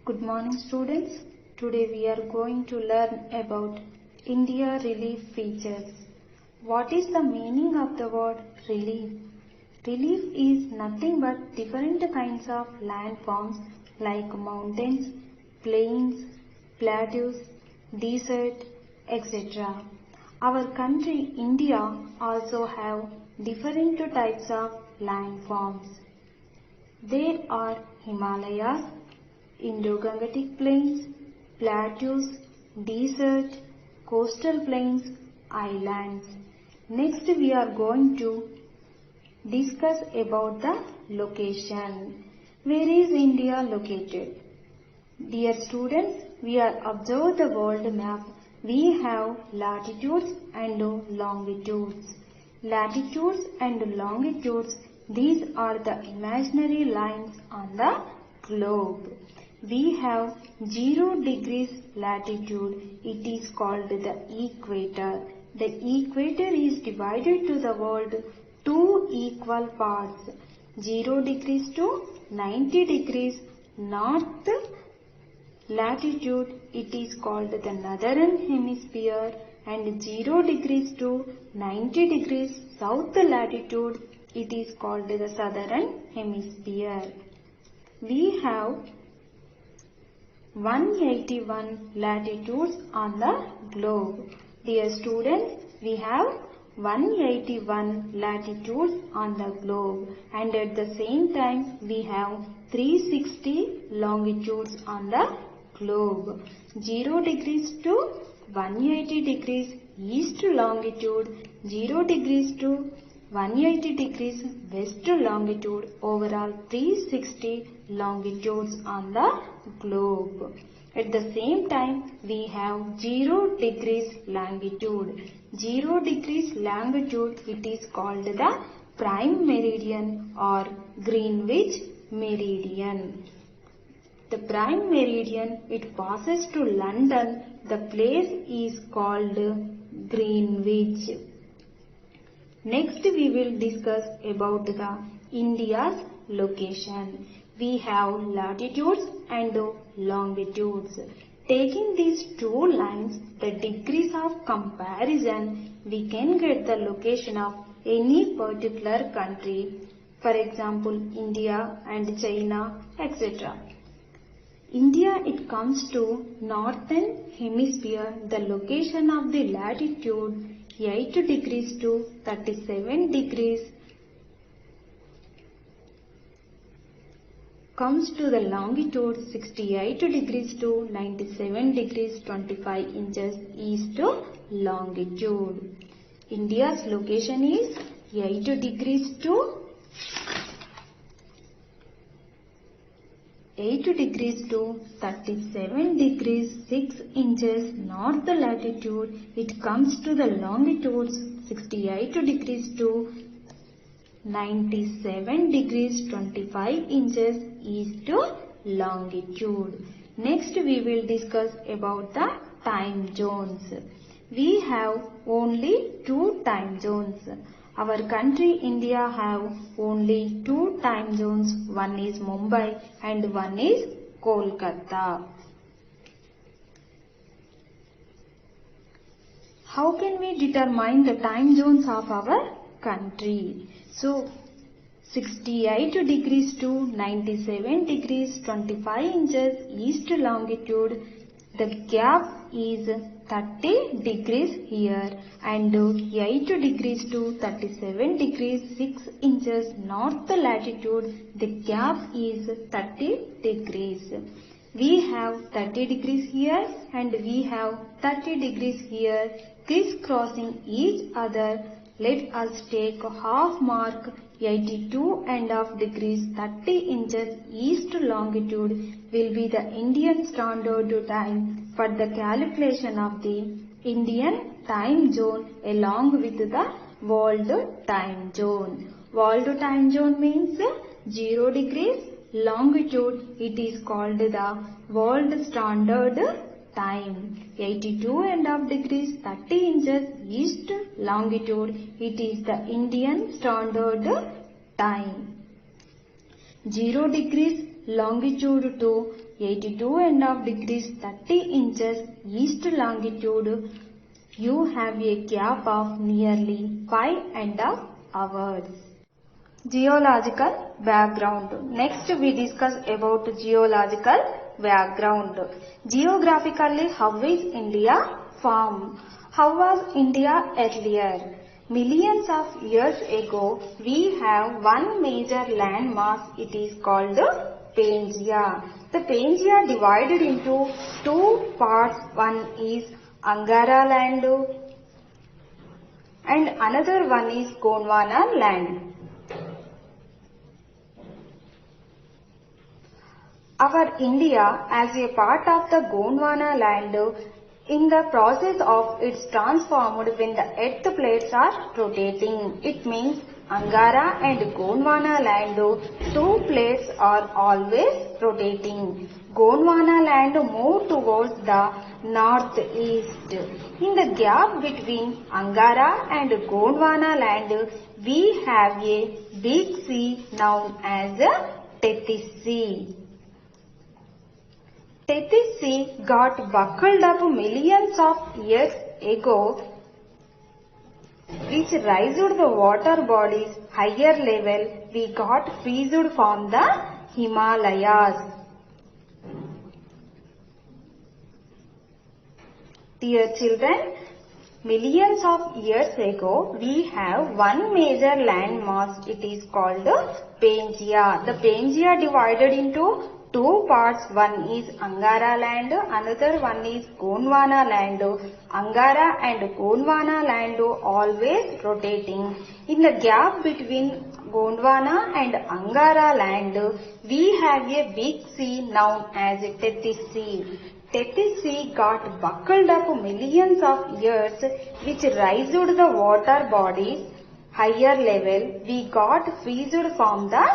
Good morning students. Today we are going to learn about India relief features. What is the meaning of the word relief? Relief is nothing but different kinds of landforms like mountains, plains, plateaus, desert, etc. Our country India also have different types of landforms. There are Himalayas, Indo-Gangetic plains, plateaus, desert, coastal plains, islands. Next we are going to discuss about the location. Where is India located? Dear students, we are observe the world map. We have latitudes and longitudes. Latitudes and longitudes, these are the imaginary lines on the globe. We have 0 degrees latitude. It is called the equator. The equator is divided to the world 2 equal parts. 0 degrees to 90 degrees north latitude, it is called the northern hemisphere, and 0 degrees to 90 degrees south latitude, it is called the southern hemisphere. We have 181 latitudes on the globe. Dear students, we have 181 latitudes on the globe, and at the same time we have 360 longitudes on the globe. 0 degrees to 180 degrees east longitude, 0 degrees to 180 degrees west longitude, overall 360 longitudes on the globe. At the same time we have 0 degrees longitude. 0 degrees longitude, it is called the prime meridian or Greenwich meridian. The prime meridian, it passes to London. The place is called Greenwich. Next we will discuss about the India's location. We have latitudes and longitudes. Taking these two lines, the degrees of comparison, we can get the location of any particular country. For example, India and China, etc. India, it comes to northern hemisphere. The location of the latitude 8 degrees to 37 degrees comes to the longitude 68 degrees to 97 degrees 25 inches east longitude. India's location is 8 degrees to 37 degrees 6 inches north latitude. It comes to the longitudes 68 degrees to 97 degrees 25 inches east longitude. Next we will discuss about the time zones. We have only 2 time zones. Our country India have only 2 time zones. One is Mumbai and one is Kolkata. How can we determine the time zones of our country? So 68 degrees to 97 degrees 25 inches east longitude, the gap is 30 degrees here, and 8 degrees to 37 degrees 6 inches north latitude, the gap is 30 degrees. We have 30 degrees here and we have 30 degrees here, crisscrossing each other. Let us take half mark 82.5 degrees 30 inches east longitude will be the Indian Standard Time for the calculation of the Indian time zone along with the world time zone. World time zone means 0 degrees longitude. It is called the World Standard Time. 82.5 degrees 30 inches east longitude, it is the Indian Standard Time. 0 degrees longitude to 82.5 degrees 30 inches east longitude, you have a gap of nearly 5.5 hours. Geological background. Next we discuss about geological background. Geographically, how is India formed? How was India earlier? Millions of years ago, we have one major landmass. It is called Pangaea. The Pangaea divided into two parts. One is Angara land and another one is Gondwana land. Our India, as a part of the Gondwana land, in the process of its transformed when the earth plates are rotating. It means Angara and Gondwana land, two plates are always rotating. Gondwana land moved towards the northeast. In the gap between Angara and Gondwana land, we have a big sea known as Tethys Sea. Tethys Sea got buckled up millions of years ago, which raised the water bodies higher level. We got freezed from the Himalayas. Dear children, millions of years ago, we have one major landmass. It is called Pangaea. The Pangaea divided into two parts. One is Angara land, another one is Gondwana land. Angara and Gondwana land always rotating. In the gap between Gondwana and Angara land, we have a big sea known as Tethys Sea. Tethys Sea got buckled up millions of years, which raised the water bodies higher level. We got freezed from the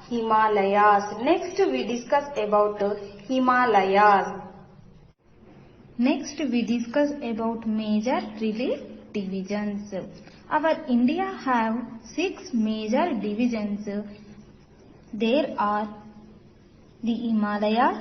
Himalayas. Next we discuss about Himalayas. Next we discuss about major relief divisions. Our India have 6 major divisions. There are the Himalayas,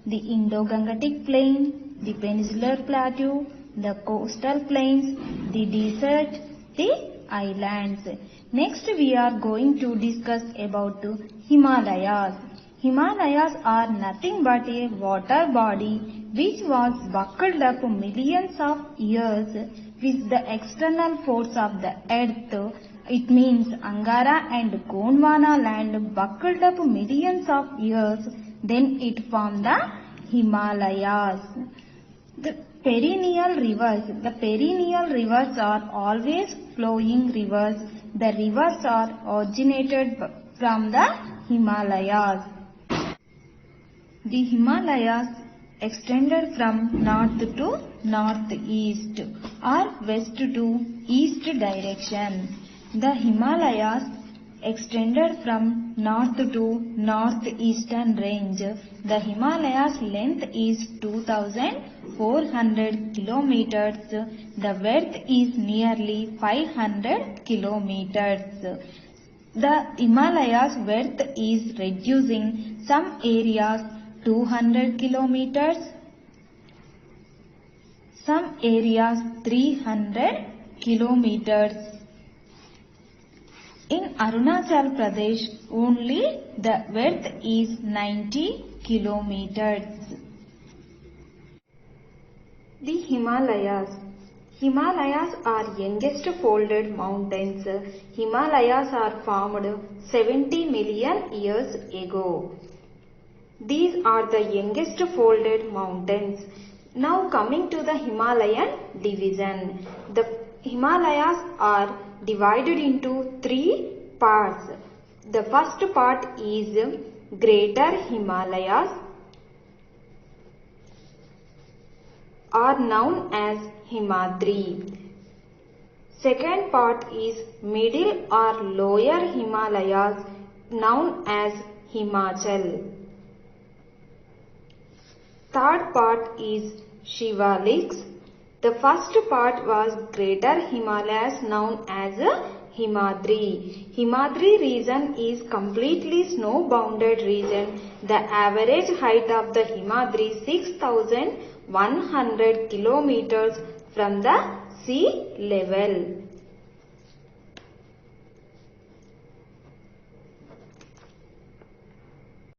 the Indo-Gangetic Plain, the Peninsular Plateau, the coastal plains, the desert, the islands. Next we are going to discuss about Himalayas. Himalayas are nothing but a water body which was buckled up millions of years with the external force of the earth. It means Angara and Gondwana land buckled up millions of years, then it formed the Himalayas. The perennial rivers are always flowing rivers. The rivers are originated from the Himalayas. The Himalayas extended from north to northeast or west to east direction. The Himalayas extended from north to northeastern range. The Himalayas length is 2,400 kilometers. The width is nearly 500 kilometers. The Himalayas width is reducing. Some areas 200 kilometers, some areas 300 kilometers. In Arunachal Pradesh, only the width is 90 kilometers. The Himalayas. Himalayas are youngest folded mountains. Himalayas are formed 70 million years ago. These are the youngest folded mountains. Now coming to the Himalayan division. The Himalayas are divided into 3 parts. The first part is Greater Himalayas, are known as Himadri. Second part is Middle or Lower Himalayas, known as Himachal. Third part is Shivaliks. The first part was Greater Himalayas, known as Himadri. Himadri region is completely snow bounded region. The average height of the Himadri 6,100 kilometers from the sea level.